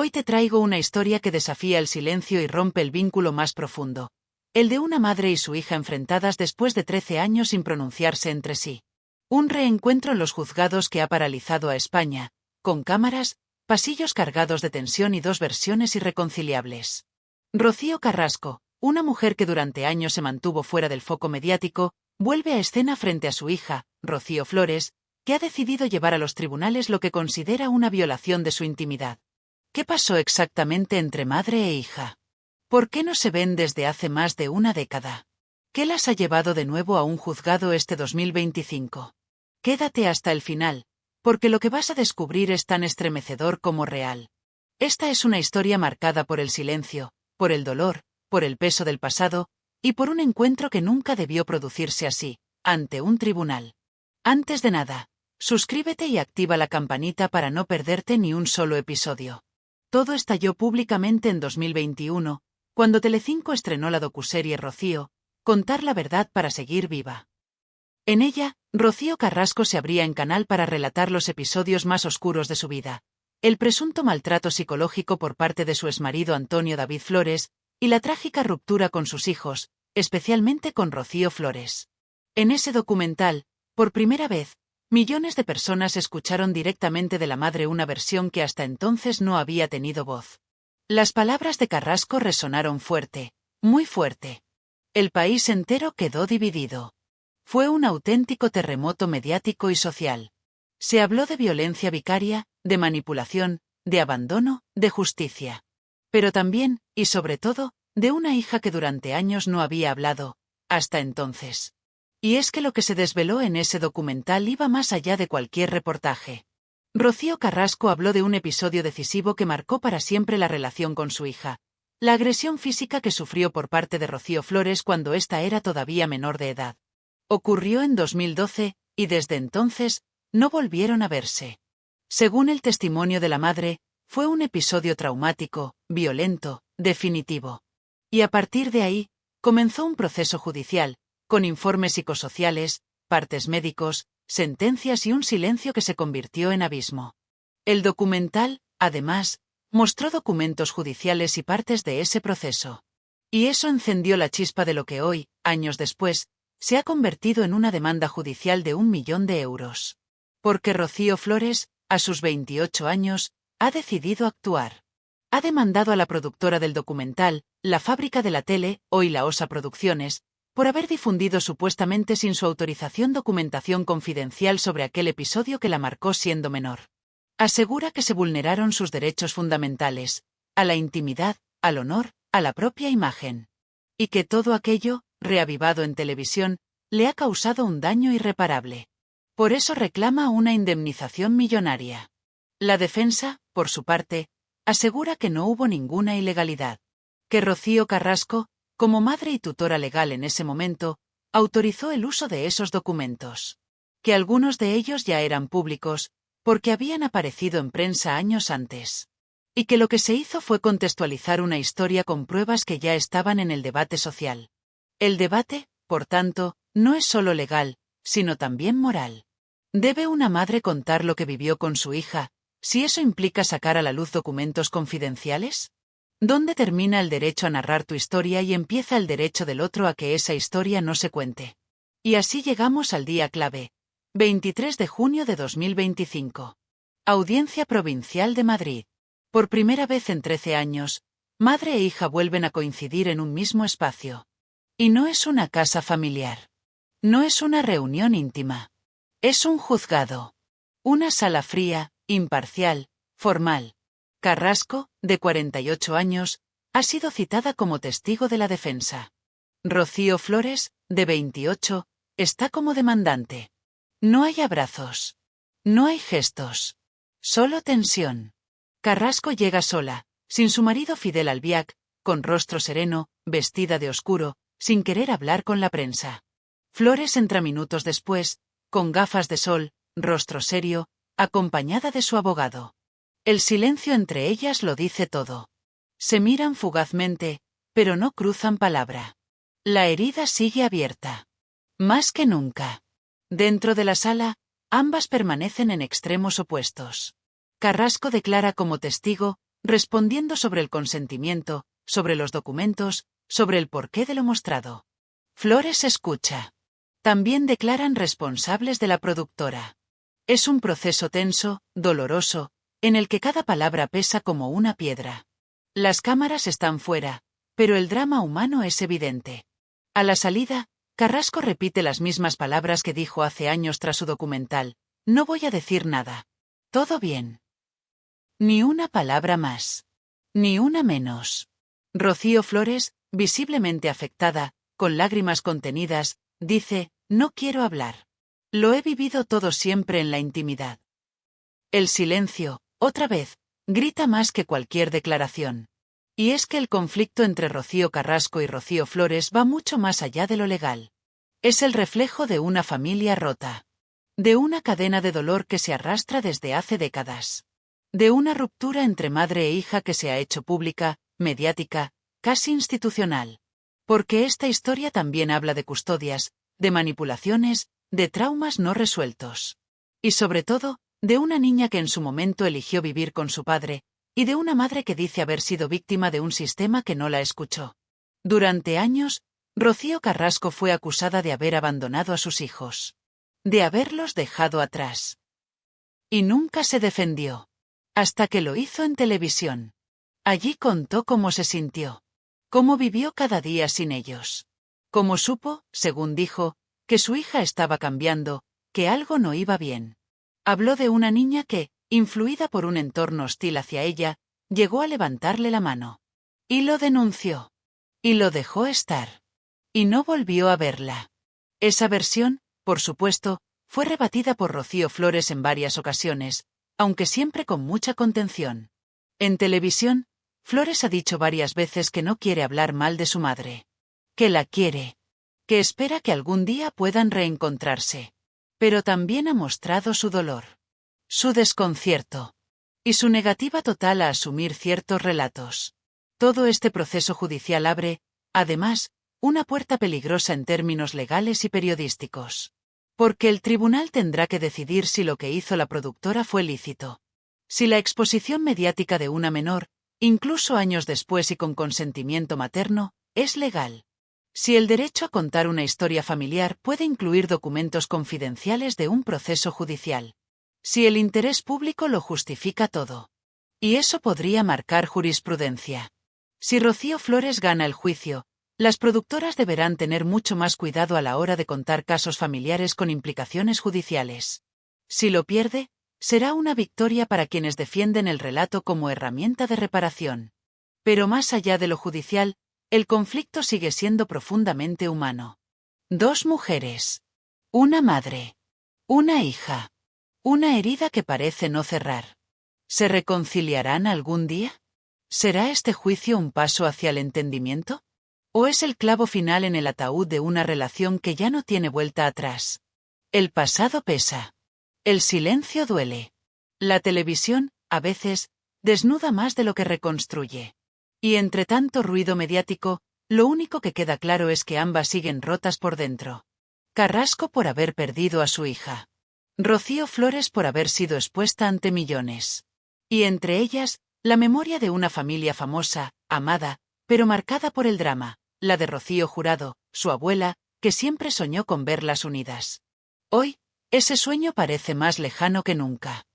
Hoy te traigo una historia que desafía el silencio y rompe el vínculo más profundo. El de una madre y su hija enfrentadas después de 13 años sin pronunciarse entre sí. Un reencuentro en los juzgados que ha paralizado a España, con cámaras, pasillos cargados de tensión y dos versiones irreconciliables. Rocío Carrasco, una mujer que durante años se mantuvo fuera del foco mediático, vuelve a escena frente a su hija, Rocío Flores, que ha decidido llevar a los tribunales lo que considera una violación de su intimidad. ¿Qué pasó exactamente entre madre e hija? ¿Por qué no se ven desde hace más de una década? ¿Qué las ha llevado de nuevo a un juzgado este 2025? Quédate hasta el final, porque lo que vas a descubrir es tan estremecedor como real. Esta es una historia marcada por el silencio, por el dolor, por el peso del pasado, y por un encuentro que nunca debió producirse así, ante un tribunal. Antes de nada, suscríbete y activa la campanita para no perderte ni un solo episodio. Todo estalló públicamente en 2021, cuando Telecinco estrenó la docuserie Rocío, Contar la verdad para seguir viva. En ella, Rocío Carrasco se abría en canal para relatar los episodios más oscuros de su vida, el presunto maltrato psicológico por parte de su exmarido Antonio David Flores, y la trágica ruptura con sus hijos, especialmente con Rocío Flores. En ese documental, por primera vez, millones de personas escucharon directamente de la madre una versión que hasta entonces no había tenido voz. Las palabras de Carrasco resonaron fuerte, muy fuerte. El país entero quedó dividido. Fue un auténtico terremoto mediático y social. Se habló de violencia vicaria, de manipulación, de abandono, de justicia. Pero también, y sobre todo, de una hija que durante años no había hablado, hasta entonces. Y es que lo que se desveló en ese documental iba más allá de cualquier reportaje. Rocío Carrasco habló de un episodio decisivo que marcó para siempre la relación con su hija. La agresión física que sufrió por parte de Rocío Flores cuando ésta era todavía menor de edad. Ocurrió en 2012, y desde entonces, no volvieron a verse. Según el testimonio de la madre, fue un episodio traumático, violento, definitivo. Y a partir de ahí, comenzó un proceso judicial, con informes psicosociales, partes médicos, sentencias y un silencio que se convirtió en abismo. El documental, además, mostró documentos judiciales y partes de ese proceso. Y eso encendió la chispa de lo que hoy, años después, se ha convertido en una demanda judicial de 1 millón de euros. Porque Rocío Flores, a sus 28 años, ha decidido actuar. Ha demandado a la productora del documental, la fábrica de la tele, Hoy La Osa Producciones, por haber difundido supuestamente sin su autorización documentación confidencial sobre aquel episodio que la marcó siendo menor. Asegura que se vulneraron sus derechos fundamentales, a la intimidad, al honor, a la propia imagen. Y que todo aquello, reavivado en televisión, le ha causado un daño irreparable. Por eso reclama una indemnización millonaria. La defensa, por su parte, asegura que no hubo ninguna ilegalidad. Que Rocío Carrasco, como madre y tutora legal en ese momento, autorizó el uso de esos documentos. Que algunos de ellos ya eran públicos, porque habían aparecido en prensa años antes. Y que lo que se hizo fue contextualizar una historia con pruebas que ya estaban en el debate social. El debate, por tanto, no es solo legal, sino también moral. ¿Debe una madre contar lo que vivió con su hija, si eso implica sacar a la luz documentos confidenciales? ¿Dónde termina el derecho a narrar tu historia y empieza el derecho del otro a que esa historia no se cuente? Y así llegamos al día clave, 23 de junio de 2025. Audiencia Provincial de Madrid. Por primera vez en 13 años, madre e hija vuelven a coincidir en un mismo espacio. Y no es una casa familiar. No es una reunión íntima. Es un juzgado. Una sala fría, imparcial, formal. Carrasco, de 48 años, ha sido citada como testigo de la defensa. Rocío Flores, de 28, está como demandante. No hay abrazos. No hay gestos. Solo tensión. Carrasco llega sola, sin su marido Fidel Albiac, con rostro sereno, vestida de oscuro, sin querer hablar con la prensa. Flores entra minutos después, con gafas de sol, rostro serio, acompañada de su abogado. El silencio entre ellas lo dice todo. Se miran fugazmente, pero no cruzan palabra. La herida sigue abierta. Más que nunca. Dentro de la sala, ambas permanecen en extremos opuestos. Carrasco declara como testigo, respondiendo sobre el consentimiento, sobre los documentos, sobre el porqué de lo mostrado. Flores escucha. También declaran responsables de la productora. Es un proceso tenso, doloroso, en el que cada palabra pesa como una piedra. Las cámaras están fuera, pero el drama humano es evidente. A la salida, Carrasco repite las mismas palabras que dijo hace años tras su documental: no voy a decir nada. Todo bien. Ni una palabra más. Ni una menos. Rocío Flores, visiblemente afectada, con lágrimas contenidas, dice: no quiero hablar. Lo he vivido todo siempre en la intimidad. El silencio, otra vez, grita más que cualquier declaración. Y es que el conflicto entre Rocío Carrasco y Rocío Flores va mucho más allá de lo legal. Es el reflejo de una familia rota. De una cadena de dolor que se arrastra desde hace décadas. De una ruptura entre madre e hija que se ha hecho pública, mediática, casi institucional. Porque esta historia también habla de custodias, de manipulaciones, de traumas no resueltos. Y sobre todo, de una niña que en su momento eligió vivir con su padre, y de una madre que dice haber sido víctima de un sistema que no la escuchó. Durante años, Rocío Carrasco fue acusada de haber abandonado a sus hijos. De haberlos dejado atrás. Y nunca se defendió. Hasta que lo hizo en televisión. Allí contó cómo se sintió. Cómo vivió cada día sin ellos. Cómo supo, según dijo, que su hija estaba cambiando, que algo no iba bien. Habló de una niña que, influida por un entorno hostil hacia ella, llegó a levantarle la mano. Y lo denunció. Y lo dejó estar. Y no volvió a verla. Esa versión, por supuesto, fue rebatida por Rocío Flores en varias ocasiones, aunque siempre con mucha contención. En televisión, Flores ha dicho varias veces que no quiere hablar mal de su madre. Que la quiere. Que espera que algún día puedan reencontrarse. Pero también ha mostrado su dolor. Su desconcierto. Y su negativa total a asumir ciertos relatos. Todo este proceso judicial abre, además, una puerta peligrosa en términos legales y periodísticos. Porque el tribunal tendrá que decidir si lo que hizo la productora fue lícito. Si la exposición mediática de una menor, incluso años después y con consentimiento materno, es legal. Si el derecho a contar una historia familiar puede incluir documentos confidenciales de un proceso judicial. Si el interés público lo justifica todo. Y eso podría marcar jurisprudencia. Si Rocío Flores gana el juicio, las productoras deberán tener mucho más cuidado a la hora de contar casos familiares con implicaciones judiciales. Si lo pierde, será una victoria para quienes defienden el relato como herramienta de reparación. Pero más allá de lo judicial, el conflicto sigue siendo profundamente humano. Dos mujeres. Una madre. Una hija. Una herida que parece no cerrar. ¿Se reconciliarán algún día? ¿Será este juicio un paso hacia el entendimiento? ¿O es el clavo final en el ataúd de una relación que ya no tiene vuelta atrás? El pasado pesa. El silencio duele. La televisión, a veces, desnuda más de lo que reconstruye. Y entre tanto ruido mediático, lo único que queda claro es que ambas siguen rotas por dentro. Carrasco por haber perdido a su hija. Rocío Flores por haber sido expuesta ante millones. Y entre ellas, la memoria de una familia famosa, amada, pero marcada por el drama, la de Rocío Jurado, su abuela, que siempre soñó con verlas unidas. Hoy, ese sueño parece más lejano que nunca.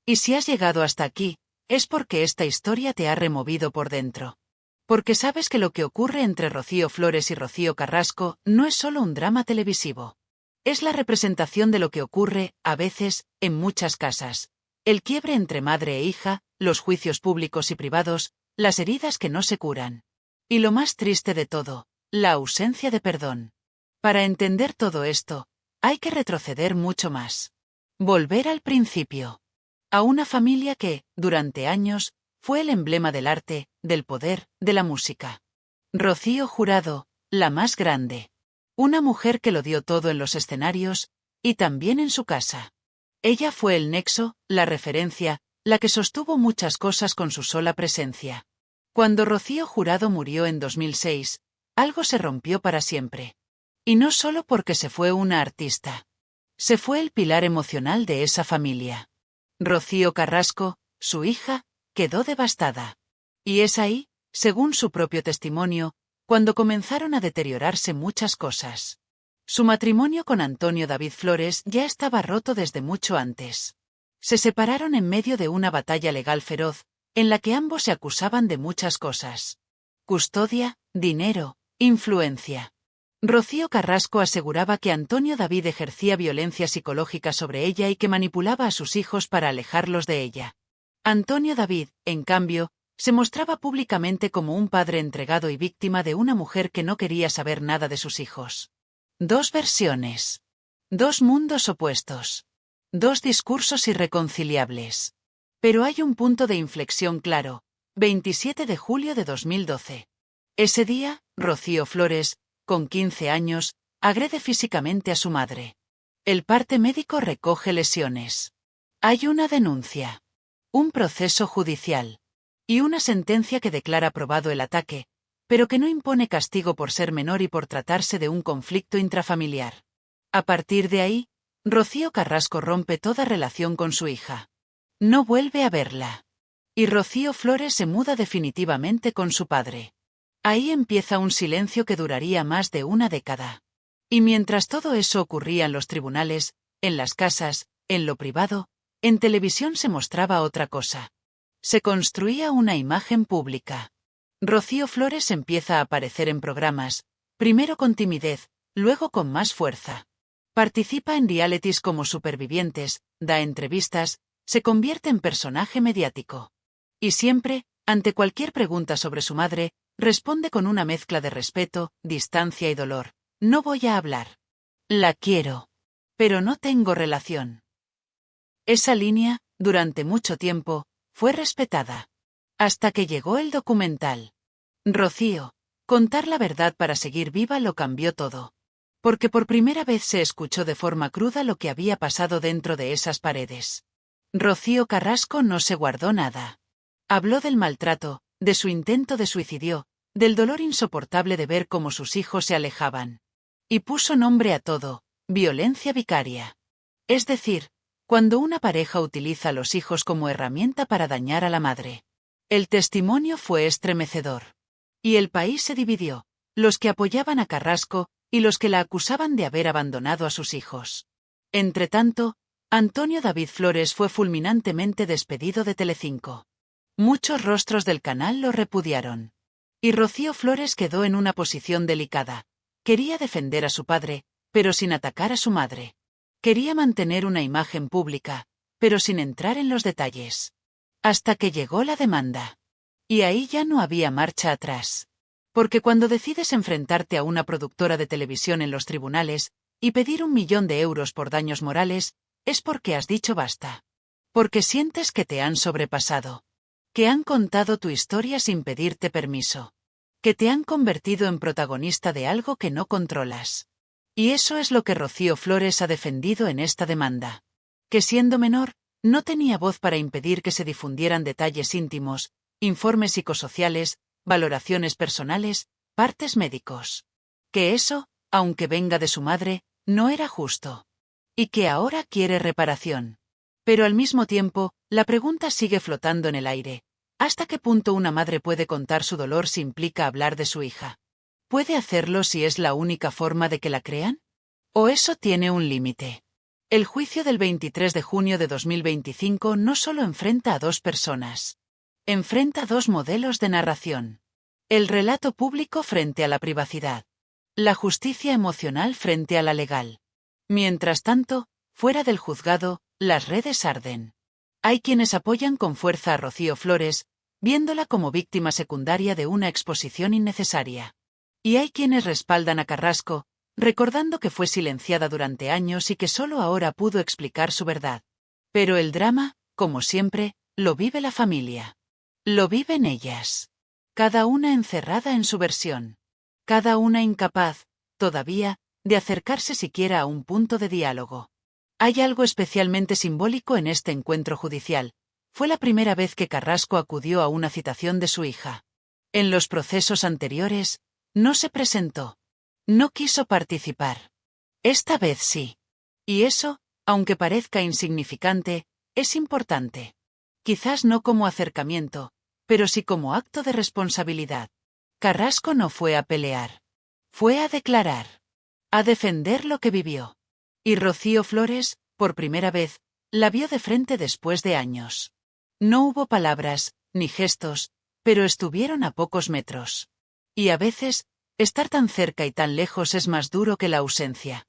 Y si has llegado hasta aquí, es porque esta historia te ha removido por dentro. Porque sabes que lo que ocurre entre Rocío Flores y Rocío Carrasco no es solo un drama televisivo. Es la representación de lo que ocurre, a veces, en muchas casas. El quiebre entre madre e hija, los juicios públicos y privados, las heridas que no se curan. Y lo más triste de todo, la ausencia de perdón. Para entender todo esto, hay que retroceder mucho más. Volver al principio. A una familia que, durante años, fue el emblema del arte, del poder, de la música. Rocío Jurado, la más grande. Una mujer que lo dio todo en los escenarios, y también en su casa. Ella fue el nexo, la referencia, la que sostuvo muchas cosas con su sola presencia. Cuando Rocío Jurado murió en 2006, algo se rompió para siempre. Y no solo porque se fue una artista. Se fue el pilar emocional de esa familia. Rocío Carrasco, su hija, quedó devastada. Y es ahí, según su propio testimonio, cuando comenzaron a deteriorarse muchas cosas. Su matrimonio con Antonio David Flores ya estaba roto desde mucho antes. Se separaron en medio de una batalla legal feroz, en la que ambos se acusaban de muchas cosas. Custodia, dinero, influencia. Rocío Carrasco aseguraba que Antonio David ejercía violencia psicológica sobre ella y que manipulaba a sus hijos para alejarlos de ella. Antonio David, en cambio, se mostraba públicamente como un padre entregado y víctima de una mujer que no quería saber nada de sus hijos. Dos versiones. Dos mundos opuestos. Dos discursos irreconciliables. Pero hay un punto de inflexión claro, 27 de julio de 2012. Ese día, Rocío Flores, con 15 años, agrede físicamente a su madre. El parte médico recoge lesiones. Hay una denuncia. Un proceso judicial. Y una sentencia que declara probado el ataque, pero que no impone castigo por ser menor y por tratarse de un conflicto intrafamiliar. A partir de ahí, Rocío Carrasco rompe toda relación con su hija. No vuelve a verla. Y Rocío Flores se muda definitivamente con su padre. Ahí empieza un silencio que duraría más de una década. Y mientras todo eso ocurría en los tribunales, en las casas, en lo privado, en televisión se mostraba otra cosa. Se construía una imagen pública. Rocío Flores empieza a aparecer en programas, primero con timidez, luego con más fuerza. Participa en realities como Supervivientes, da entrevistas, se convierte en personaje mediático. Y siempre, ante cualquier pregunta sobre su madre, responde con una mezcla de respeto, distancia y dolor. No voy a hablar. La quiero. Pero no tengo relación. Esa línea, durante mucho tiempo, fue respetada. Hasta que llegó el documental. Rocío, contar la verdad para seguir viva lo cambió todo. Porque por primera vez se escuchó de forma cruda lo que había pasado dentro de esas paredes. Rocío Carrasco no se guardó nada. Habló del maltrato, de su intento de suicidio, del dolor insoportable de ver cómo sus hijos se alejaban. Y puso nombre a todo, violencia vicaria. Es decir, cuando una pareja utiliza a los hijos como herramienta para dañar a la madre. El testimonio fue estremecedor. Y el país se dividió, los que apoyaban a Carrasco y los que la acusaban de haber abandonado a sus hijos. Entretanto, Antonio David Flores fue fulminantemente despedido de Telecinco. Muchos rostros del canal lo repudiaron. Y Rocío Flores quedó en una posición delicada. Quería defender a su padre, pero sin atacar a su madre. Quería mantener una imagen pública, pero sin entrar en los detalles. Hasta que llegó la demanda. Y ahí ya no había marcha atrás. Porque cuando decides enfrentarte a una productora de televisión en los tribunales, y pedir 1 millón de euros por daños morales, es porque has dicho basta. Porque sientes que te han sobrepasado. Que han contado tu historia sin pedirte permiso. Que te han convertido en protagonista de algo que no controlas. Y eso es lo que Rocío Flores ha defendido en esta demanda. Que siendo menor, no tenía voz para impedir que se difundieran detalles íntimos, informes psicosociales, valoraciones personales, partes médicos. Que eso, aunque venga de su madre, no era justo. Y que ahora quiere reparación. Pero al mismo tiempo, la pregunta sigue flotando en el aire. ¿Hasta qué punto una madre puede contar su dolor si implica hablar de su hija? ¿Puede hacerlo si es la única forma de que la crean? ¿O eso tiene un límite? El juicio del 23 de junio de 2025 no solo enfrenta a dos personas. Enfrenta dos modelos de narración. El relato público frente a la privacidad. La justicia emocional frente a la legal. Mientras tanto, fuera del juzgado, las redes arden. Hay quienes apoyan con fuerza a Rocío Flores, viéndola como víctima secundaria de una exposición innecesaria. Y hay quienes respaldan a Carrasco, recordando que fue silenciada durante años y que solo ahora pudo explicar su verdad. Pero el drama, como siempre, lo vive la familia. Lo viven ellas. Cada una encerrada en su versión. Cada una incapaz, todavía, de acercarse siquiera a un punto de diálogo. Hay algo especialmente simbólico en este encuentro judicial. Fue la primera vez que Carrasco acudió a una citación de su hija. En los procesos anteriores, no se presentó. No quiso participar. Esta vez sí. Y eso, aunque parezca insignificante, es importante. Quizás no como acercamiento, pero sí como acto de responsabilidad. Carrasco no fue a pelear. Fue a declarar. A defender lo que vivió. Y Rocío Flores, por primera vez, la vio de frente después de años. No hubo palabras, ni gestos, pero estuvieron a pocos metros. Y a veces, estar tan cerca y tan lejos es más duro que la ausencia.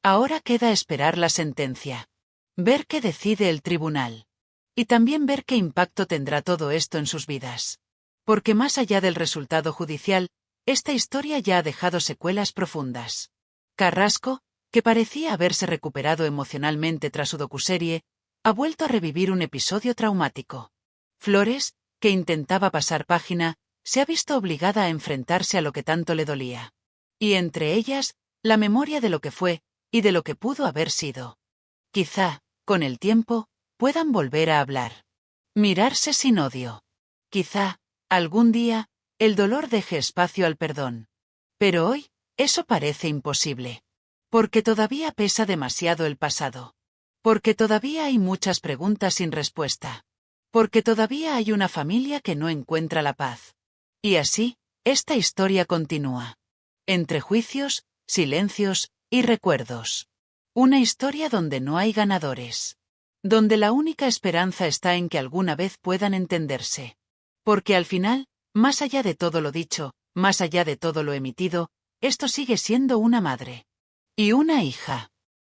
Ahora queda esperar la sentencia. Ver qué decide el tribunal. Y también ver qué impacto tendrá todo esto en sus vidas. Porque más allá del resultado judicial, esta historia ya ha dejado secuelas profundas. Carrasco, que parecía haberse recuperado emocionalmente tras su docuserie, ha vuelto a revivir un episodio traumático. Flores, que intentaba pasar página, se ha visto obligada a enfrentarse a lo que tanto le dolía. Y entre ellas, la memoria de lo que fue, y de lo que pudo haber sido. Quizá, con el tiempo, puedan volver a hablar. Mirarse sin odio. Quizá, algún día, el dolor deje espacio al perdón. Pero hoy, eso parece imposible. Porque todavía pesa demasiado el pasado. Porque todavía hay muchas preguntas sin respuesta. Porque todavía hay una familia que no encuentra la paz. Y así, esta historia continúa. Entre juicios, silencios y recuerdos. Una historia donde no hay ganadores. Donde la única esperanza está en que alguna vez puedan entenderse. Porque al final, más allá de todo lo dicho, más allá de todo lo emitido, esto sigue siendo una madre. Y una hija.